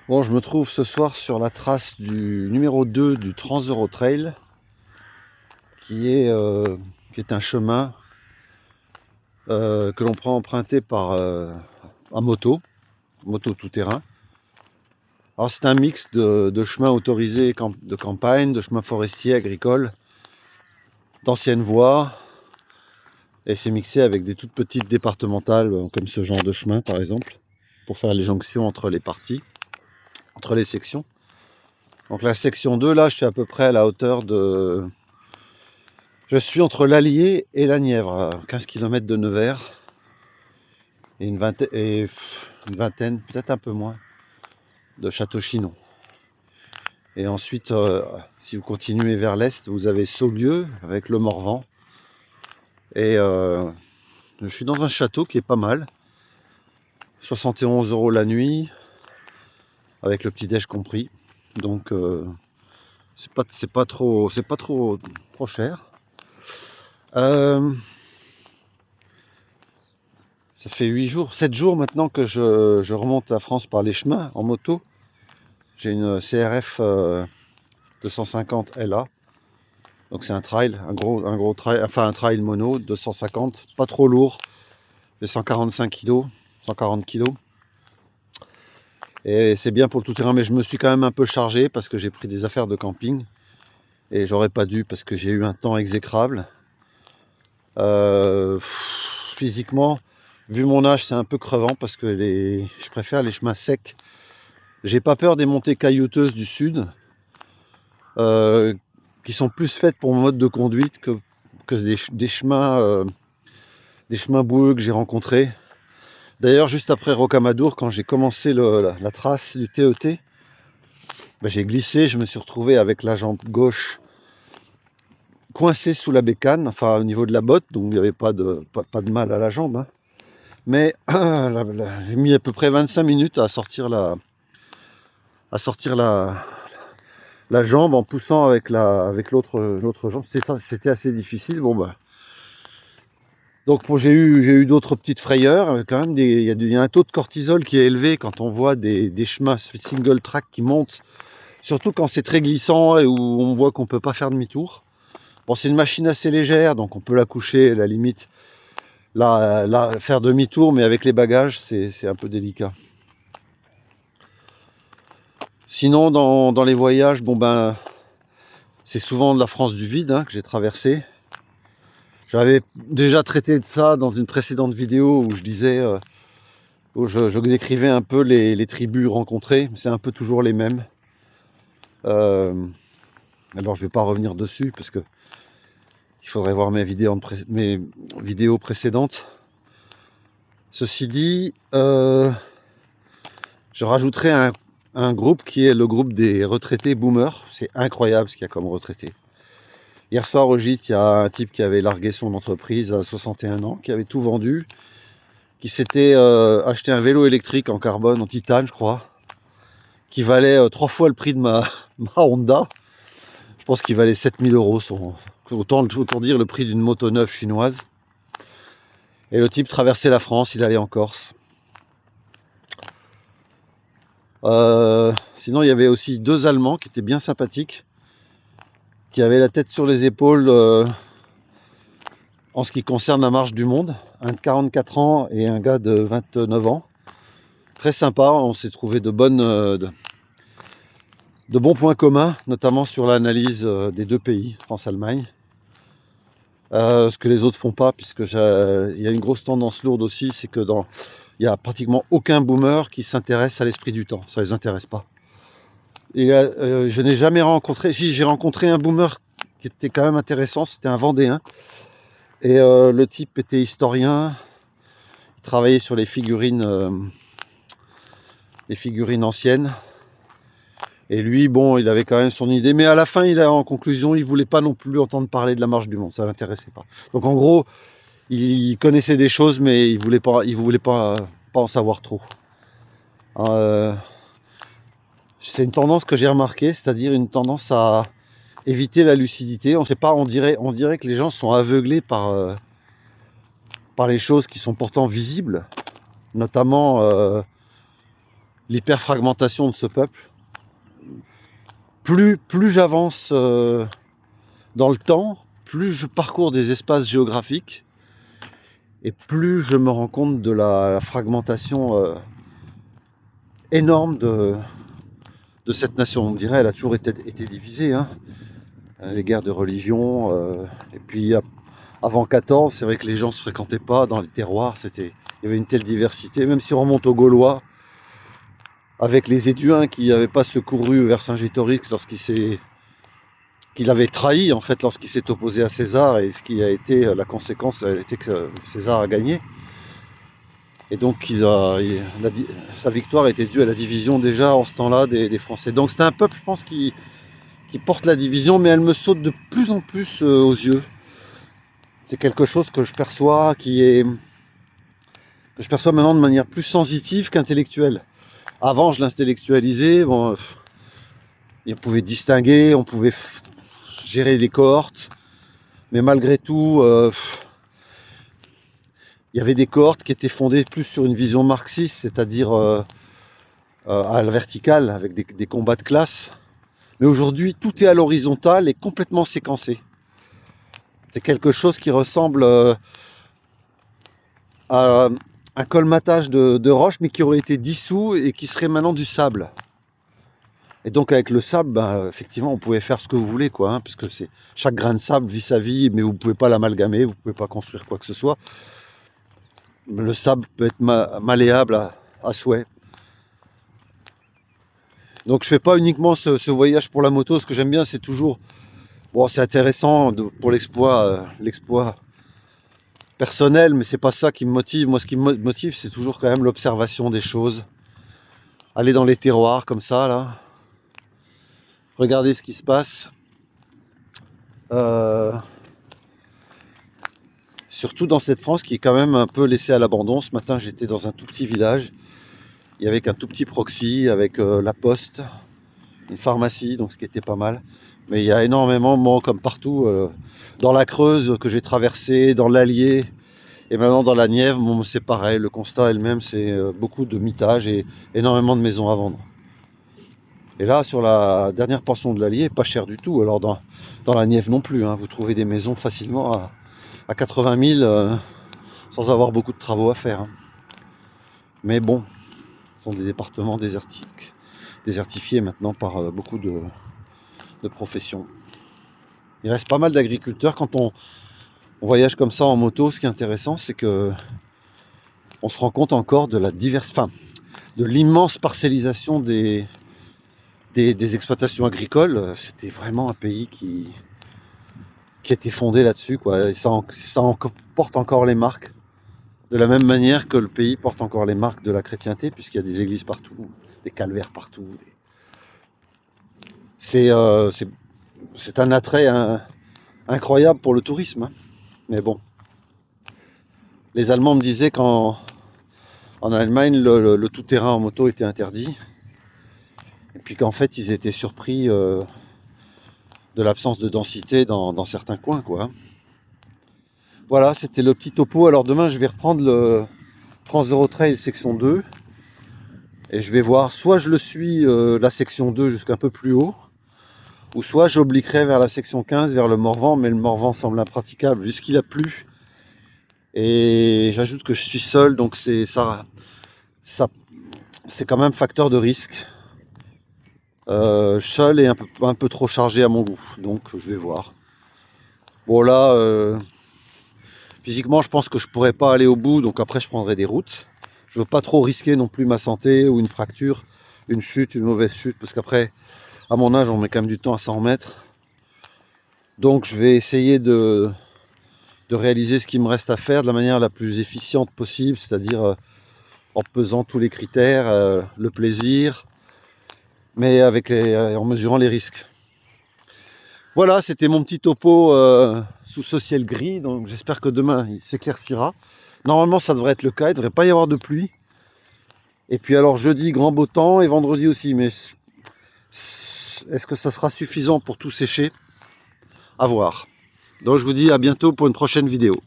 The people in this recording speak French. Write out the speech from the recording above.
Bon, je me trouve ce soir sur la trace du numéro 2 du Trans-Euro-Trail, qui est un chemin que l'on prend emprunté par en moto tout-terrain. Alors c'est un mix de chemins autorisés de campagne, de chemins forestiers, agricoles, d'anciennes voies, et c'est mixé avec des toutes petites départementales, comme ce genre de chemin par exemple, pour faire les jonctions entre les parties, entre les sections. Donc la section 2, là, je suis à peu près à la hauteur de... Je suis entre l'Allier et la Nièvre, à 15 km de Nevers, et une vingtaine, peut-être un peu moins, de Château-Chinon. Et ensuite, si vous continuez vers l'est, vous avez Saulieu avec le Morvan. Et je suis dans un château qui est pas mal. 71 € la nuit, avec le petit-déj compris. Donc c'est pas trop cher. Ça fait 7 jours maintenant que je remonte la France par les chemins en moto. J'ai une CRF 250 LA. Donc c'est un trail, un gros trail, enfin un trail mono 250, pas trop lourd, de 145 kg, 140 kg. Et c'est bien pour le tout-terrain, mais je me suis quand même un peu chargé parce que j'ai pris des affaires de camping. Et j'aurais pas dû parce que j'ai eu un temps exécrable. Physiquement, vu mon âge, c'est un peu crevant parce que je préfère les chemins secs. J'ai pas peur des montées caillouteuses du sud, qui sont plus faites pour mon mode de conduite que des chemins boueux que j'ai rencontrés. D'ailleurs, juste après Rocamadour, quand j'ai commencé la trace du TET, j'ai glissé, je me suis retrouvé avec la jambe gauche coincée sous la bécane, enfin au niveau de la botte, donc il n'y avait pas de mal à la jambe. Hein. Mais j'ai mis à peu près 25 minutes à sortir la jambe en poussant avec l'autre jambe. C'était assez difficile. Bon bah. Donc j'ai eu d'autres petites frayeurs. Quand même, il y a un taux de cortisol qui est élevé quand on voit des chemins single track qui montent, surtout quand c'est très glissant et où on voit qu'on peut pas faire demi-tour. Bon, c'est une machine assez légère, donc on peut la coucher, à la limite, là faire demi-tour, mais avec les bagages, c'est un peu délicat. Sinon, dans les voyages, bon ben, c'est souvent de la France du vide que j'ai traversé. J'avais déjà traité de ça dans une précédente vidéo où je disais, où je décrivais un peu les tribus rencontrées. C'est un peu toujours les mêmes. Alors je vais pas revenir dessus parce que il faudrait voir mes vidéos précédentes. Ceci dit, je rajouterai un groupe qui est le groupe des retraités boomers. C'est incroyable ce qu'il y a comme retraités. Hier soir au gîte, il y a un type qui avait largué son entreprise à 61 ans, qui avait tout vendu, qui s'était acheté un vélo électrique en carbone, en titane je crois, qui valait 3 fois le prix de ma Honda. Je pense qu'il valait 7000 €, autant dire le prix d'une moto neuve chinoise. Et le type traversait la France, il allait en Corse. Sinon il y avait aussi 2 Allemands qui étaient bien sympathiques, qui avaient la tête sur les épaules en ce qui concerne la marche du monde. Un de 44 ans et un gars de 29 ans. Très sympa, on s'est trouvé de bons points communs, notamment sur l'analyse des 2 pays, France-Allemagne. Ce que les autres font pas, puisque il y a une grosse tendance lourde aussi, c'est que il n'y a pratiquement aucun boomer qui s'intéresse à l'esprit du temps, ça les intéresse pas. Et je n'ai jamais rencontré, si j'ai rencontré un boomer qui était quand même intéressant, c'était un Vendéen, et le type était historien, il travaillait sur les figurines anciennes. Et lui, bon, il avait quand même son idée, mais à la fin, en conclusion, il voulait pas non plus entendre parler de la marche du monde, ça l'intéressait pas. Donc en gros, il connaissait des choses, mais il voulait pas en savoir trop. C'est une tendance que j'ai remarquée, c'est-à-dire une tendance à éviter la lucidité. On sait pas, on dirait que les gens sont aveuglés par les choses qui sont pourtant visibles, notamment l'hyperfragmentation de ce peuple. Plus j'avance dans le temps, plus je parcours des espaces géographiques et plus je me rends compte de la fragmentation énorme de cette nation. On dirait qu'elle a toujours été divisée, hein. Les guerres de religion, et puis avant 14, c'est vrai que les gens ne se fréquentaient pas dans les terroirs, il y avait une telle diversité, même si on remonte aux Gaulois, avec les Éduins qui n'avaient pas secouru Vercingétorix qu'il avait trahi en fait lorsqu'il s'est opposé à César, et ce qui a été la conséquence a été que César a gagné. Et donc sa victoire était due à la division déjà en ce temps-là des Français. Donc c'était un peuple, je pense, qui porte la division, mais elle me saute de plus en plus aux yeux. C'est quelque chose que je perçois maintenant de manière plus sensitive qu'intellectuelle. Avant, je l'intellectualisais, bon, on pouvait distinguer, on pouvait gérer les cohortes, mais malgré tout, il y avait des cohortes qui étaient fondées plus sur une vision marxiste, c'est-à-dire à la verticale, avec des combats de classe. Mais aujourd'hui, tout est à l'horizontale et complètement séquencé. C'est quelque chose qui ressemble à un colmatage de roches, mais qui aurait été dissous et qui serait maintenant du sable. Et donc avec le sable, effectivement, on pouvait faire ce que vous voulez, quoi, hein, puisque chaque grain de sable vit sa vie, mais vous ne pouvez pas l'amalgamer, vous ne pouvez pas construire quoi que ce soit. Le sable peut être malléable à souhait. Donc je fais pas uniquement ce voyage pour la moto. Ce que j'aime bien, c'est toujours... Bon, c'est intéressant pour l'exploit personnel, mais c'est pas ça qui me motive. Moi, ce qui me motive, c'est toujours quand même l'observation des choses. Aller dans les terroirs comme ça, là. Regarder ce qui se passe. Surtout dans cette France qui est quand même un peu laissée à l'abandon. Ce matin, j'étais dans un tout petit village. Il y avait qu'un tout petit proxy avec la poste, une pharmacie, donc ce qui était pas mal. Mais il y a énormément, bon, comme partout, dans la Creuse que j'ai traversée, dans l'Allier et maintenant dans la Nièvre, bon, c'est pareil. Le constat est le même, c'est beaucoup de mitage et énormément de maisons à vendre. Et là, sur la dernière portion de l'Allier, pas cher du tout. Alors dans la Nièvre non plus, hein, vous trouvez des maisons facilement à 80 000 sans avoir beaucoup de travaux à faire. Hein. Mais bon, ce sont des départements désertifiés maintenant par beaucoup de professions. Il reste pas mal d'agriculteurs. Quand on voyage comme ça en moto, ce qui est intéressant, c'est que on se rend compte encore de de l'immense parcellisation des exploitations agricoles. C'était vraiment un pays qui a été fondé là-dessus, quoi. Et ça en porte encore les marques, de la même manière que le pays porte encore les marques de la chrétienté, puisqu'il y a des églises partout, des calvaires partout. C'est un attrait incroyable pour le tourisme, hein. Mais bon, les Allemands me disaient qu'en Allemagne, le tout-terrain en moto était interdit. Et puis qu'en fait, ils étaient surpris de l'absence de densité dans certains coins, quoi. Voilà, c'était le petit topo. Alors demain, je vais reprendre le Trans-Euro-Trail section 2. Et je vais voir, soit je le suis, la section 2 jusqu'à un peu plus haut, ou soit j'obliquerai vers la section 15, vers le Morvan, mais le Morvan semble impraticable puisqu'il a plu. Et j'ajoute que je suis seul, donc c'est quand même facteur de risque. Seul et un peu trop chargé à mon goût, donc je vais voir. Bon là, physiquement je pense que je pourrais pas aller au bout, donc après je prendrai des routes. Je veux pas trop risquer non plus ma santé ou une fracture, une chute, une mauvaise chute, parce qu'après, à mon âge, on met quand même du temps à 100 mètres. Donc je vais essayer de réaliser ce qu'il me reste à faire de la manière la plus efficiente possible, c'est-à-dire en pesant tous les critères, le plaisir, mais en mesurant les risques. Voilà, c'était mon petit topo sous ce ciel gris, donc j'espère que demain il s'éclaircira. Normalement ça devrait être le cas, il ne devrait pas y avoir de pluie. Et puis alors jeudi, grand beau temps, et vendredi aussi, mais est-ce que ça sera suffisant pour tout sécher? À voir. Donc je vous dis à bientôt pour une prochaine vidéo.